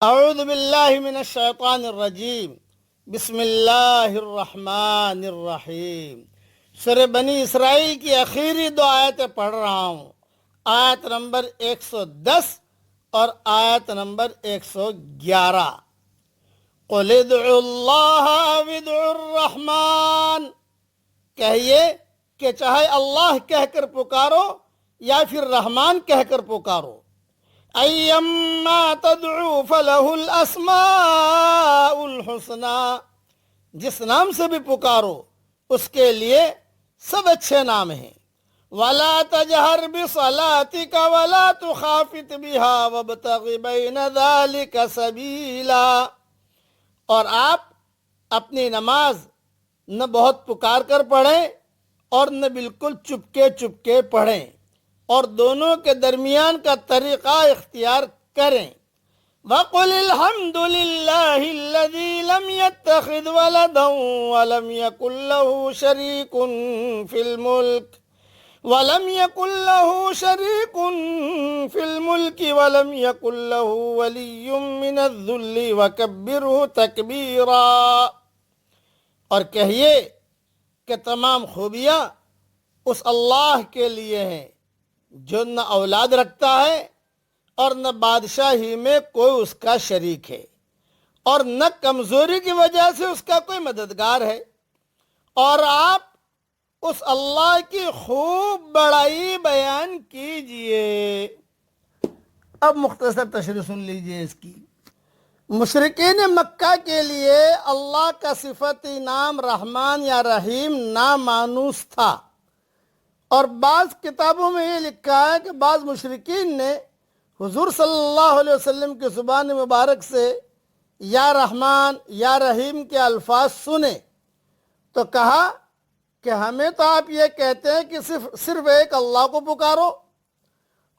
اعوذ باللہ من الشیطان الرجیم بسم اللہ الرحمن الرحیم۔ سورہ بنی اسرائیل کی آخری دو آیتیں پڑھ رہا ہوں، آیت نمبر 110 اور آیت نمبر 111۔ قُلِ ادْعُوا اللَّهَ أَوِ ادْعُوا الرَّحْمَٰنَ، کہیے کہ چاہے اللہ کہہ کر پکارو یا پھر رحمان کہہ کر پکارو۔ ایما تدعو فلہ الاسماء الحسنى، جس نام سے بھی پکارو اس کے لیے سب اچھے نام ہیں۔ ولا تجہر بصلاتک ولا تخافت بها وابتغ بین ذلک سبیلا، اور آپ اپنی نماز نہ بہت پکار کر پڑھیں اور نہ بالکل چپکے چپکے پڑھیں، اور دونوں کے درمیان کا طریقہ اختیار کریں۔ وَقُلِ الْحَمْدُ لِلَّهِ الَّذِي لَمْ يَتَّخِذْ وَلَدًا وَلَمْ يَكُنْ لَهُ شَرِيكٌ فِي الْمُلْكِ وَلَمْ يَكُنْ لَهُ وَلِيٌّ مِّنَ الذُّلِّ وَكَبِّرْهُ تَكْبِيرًا، اور کہیے کہ تمام خوبیاں اس اللہ کے لیے ہیں جو نہ اولاد رکھتا ہے اور نہ بادشاہی میں کوئی اس کا شریک ہے، اور نہ کمزوری کی وجہ سے اس کا کوئی مددگار ہے، اور آپ اس اللہ کی خوب بڑائی بیان کیجئے۔ اب مختصر تشریح سن لیجئے اس کی۔ مشرکین مکہ کے لیے اللہ کا صفتی نام رحمان یا رحیم نامانوس تھا، اور بعض کتابوں میں یہ لکھا ہے کہ بعض مشرکین نے حضور صلی اللہ علیہ وسلم کی زبان مبارک سے یا رحمان یا رحیم کے الفاظ سنے تو کہا کہ ہمیں تو آپ یہ کہتے ہیں کہ صرف ایک اللہ کو پکارو،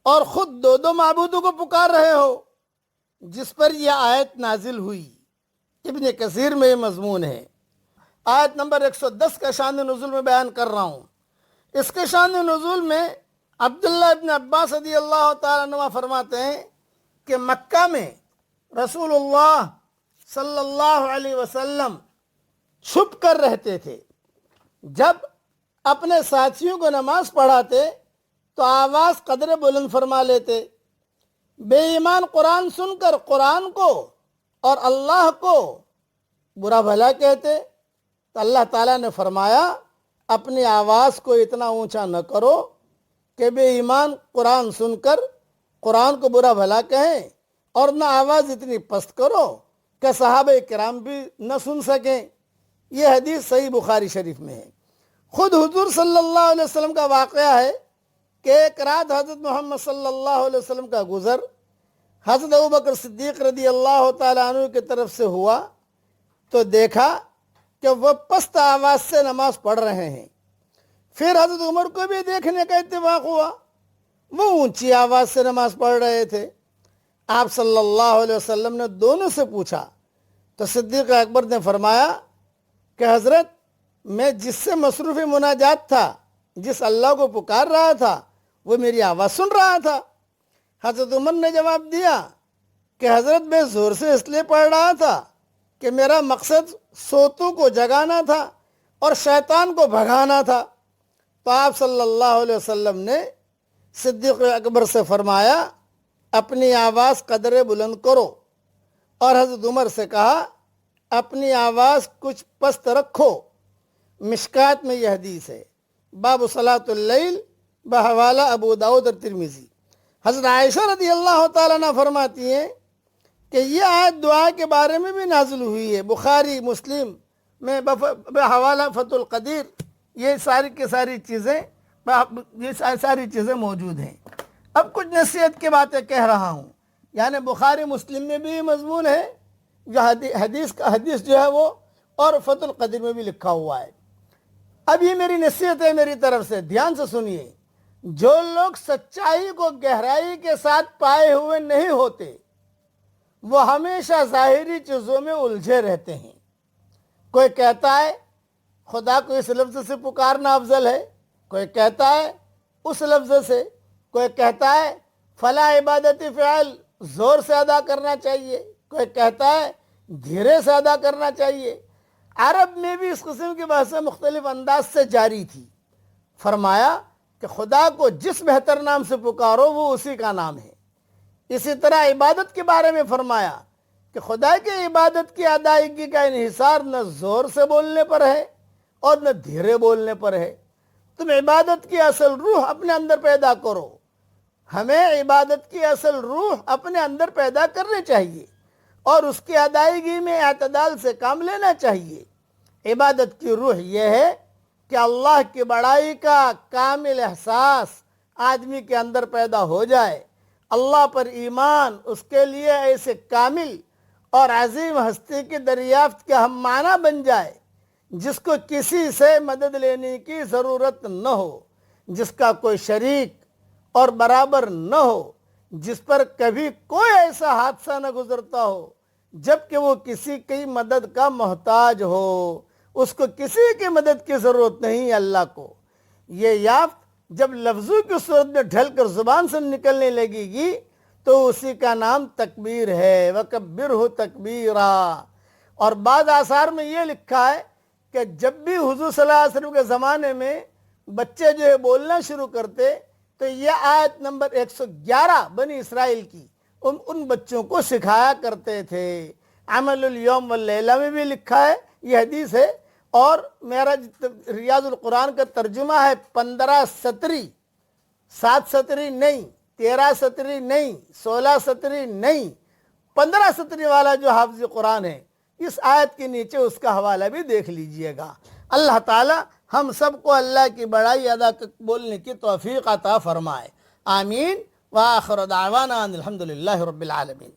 اور خود دو دو معبودوں کو پکار رہے ہو، جس پر یہ آیت نازل ہوئی۔ ابن کثیر میں یہ مضمون ہے۔ آیت نمبر 110 کا شان نزول میں بیان کر رہا ہوں۔ اس کے شان نزول میں عبداللہ ابن عباس رضی اللہ تعالیٰ عنہ فرماتے ہیں کہ مکہ میں رسول اللہ صلی اللہ علیہ وسلم چھپ کر رہتے تھے۔ جب اپنے ساتھیوں کو نماز پڑھاتے تو آواز قدر بلند فرما لیتے۔ بے ایمان قرآن سن کر قرآن کو اور اللہ کو برا بھلا کہتے تو اللہ تعالیٰ نے فرمایا اپنی آواز کو اتنا اونچا نہ کرو کہ بے ایمان قرآن سن کر قرآن کو برا بھلا کہیں، اور نہ آواز اتنی پست کرو کہ صحابہ کرام بھی نہ سن سکیں۔ یہ حدیث صحیح بخاری شریف میں ہے۔ خود حضور صلی اللہ علیہ وسلم کا واقعہ ہے کہ ایک رات حضرت محمد صلی اللہ علیہ وسلم کا گزر حضرت ابوبکر صدیق رضی اللہ تعالیٰ عنہ کی طرف سے ہوا تو دیکھا کہ وہ پست آواز سے نماز پڑھ رہے ہیں۔ پھر حضرت عمر کو بھی دیکھنے کا اتفاق ہوا، وہ اونچی آواز سے نماز پڑھ رہے تھے۔ آپ صلی اللہ علیہ وسلم نے دونوں سے پوچھا تو صدیق اکبر نے فرمایا کہ حضرت میں جس سے مصروف مناجات تھا، جس اللہ کو پکار رہا تھا، وہ میری آواز سن رہا تھا۔ حضرت عمر نے جواب دیا کہ حضرت میں زور سے اس لیے پڑھ رہا تھا کہ میرا مقصد سوتوں کو جگانا تھا اور شیطان کو بھگانا تھا۔ تو آپ صلی اللہ علیہ وسلم نے صدیق اکبر سے فرمایا اپنی آواز قدر بلند کرو، اور حضرت عمر سے کہا اپنی آواز کچھ پست رکھو۔ مشکات میں یہ حدیث ہے، باب صلاۃ اللیل بحوالہ ابو داؤد اور ترمذی۔ حضرت عائشہ رضی اللہ تعالیٰ عنہ فرماتی ہیں کہ یہ آیت دعا کے بارے میں بھی نازل ہوئی ہے۔ بخاری مسلم میں بحوالہ فتح القدیر یہ ساری چیزیں موجود ہیں۔ اب کچھ نصیحت کی باتیں کہہ رہا ہوں، یعنی بخاری مسلم میں بھی مضمون ہے جو حدیث جو ہے وہ، اور فتح القدیر میں بھی لکھا ہوا ہے۔ اب یہ میری نصیحت ہے میری طرف سے، دھیان سے سنیے۔ جو لوگ سچائی کو گہرائی کے ساتھ پائے ہوئے نہیں ہوتے وہ ہمیشہ ظاہری چیزوں میں الجھے رہتے ہیں۔ کوئی کہتا ہے خدا کو اس لفظ سے پکارنا افضل ہے، کوئی کہتا ہے اس لفظ سے، کوئی کہتا ہے فلاں عبادتی فعل زور سے ادا کرنا چاہیے، کوئی کہتا ہے دھیرے سے ادا کرنا چاہیے۔ عرب میں بھی اس قسم کی بحثیں مختلف انداز سے جاری تھی۔ فرمایا کہ خدا کو جس بہتر نام سے پکارو وہ اسی کا نام ہے۔ اسی طرح عبادت کے بارے میں فرمایا کہ خدا کی عبادت کی ادائیگی کا انحصار نہ زور سے بولنے پر ہے اور نہ دھیرے بولنے پر ہے۔ تم عبادت کی اصل روح اپنے اندر پیدا کرو۔ ہمیں عبادت کی اصل روح اپنے اندر پیدا کرنی چاہیے اور اس کی ادائیگی میں اعتدال سے کام لینا چاہیے۔ عبادت کی روح یہ ہے کہ اللہ کی بڑائی کا کامل احساس آدمی کے اندر پیدا ہو جائے، اللہ پر ایمان اس کے لیے ایسے کامل اور عظیم ہستی کی دریافت کا ہم معنی بن جائے جس کو کسی سے مدد لینے کی ضرورت نہ ہو، جس کا کوئی شریک اور برابر نہ ہو، جس پر کبھی کوئی ایسا حادثہ نہ گزرتا ہو جبکہ وہ کسی کی مدد کا محتاج ہو، اس کو کسی کی مدد کی ضرورت نہیں اللہ کو۔ یہ یافت جب لفظوں کی صورت میں ڈھل کر زبان سے نکلنے لگے گی تو اسی کا نام تکبیر ہے، وَكَبِّرْهُ تَكْبِيرًا۔ اور بعض آثار میں یہ لکھا ہے کہ جب بھی حضور صلی اللہ علیہ وسلم کے زمانے میں بچے جو ہے بولنا شروع کرتے تو یہ آیت نمبر 111 بنی اسرائیل کی ان بچوں کو سکھایا کرتے تھے۔ عمل الیوم واللیلہ میں بھی لکھا ہے، یہ حدیث ہے، اور میرا ریاض القرآن کا ترجمہ ہے 15 سطری، 7 سطری نہیں، 13 سطری نہیں، 16 سطری نہیں، 15 سطری والا جو حافظ قرآن ہے، اس آیت کے نیچے اس کا حوالہ بھی دیکھ لیجئے گا۔ اللہ تعالی ہم سب کو اللہ کی بڑائی ادا بولنے کی توفیق عطا فرمائے، آمین۔ وآخر دعوانا ان الحمدللہ رب العالمین۔